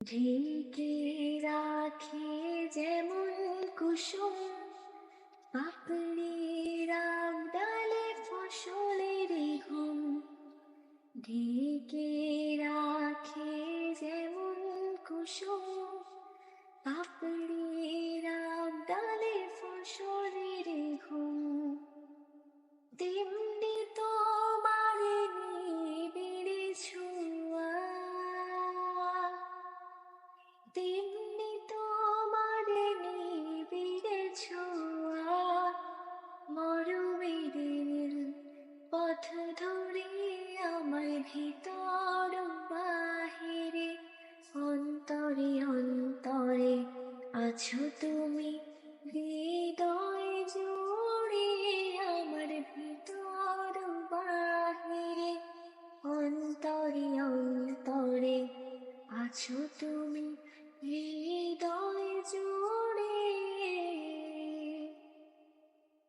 ঢেকে রাখে যেমন কুসুম পাপড়ির ডালে ফসলের ঘুম। ঢেকে রাখে যেমন কুসুম পাপড়ির ডালে ফসলের ঘুম। তেমনি তোমার নিবিড় ছোঁয়া, তেমনি তোমার নিবিড় ছোঁয়া মরমের নীল পথ ধরে আমার ভিতর বাহিরে অন্তরে অন্তরে আছো তুমি, হৃদয় জুড়ে আমার ভিতর বাহিরে অন্তরে অন্তরে আছো তুমি।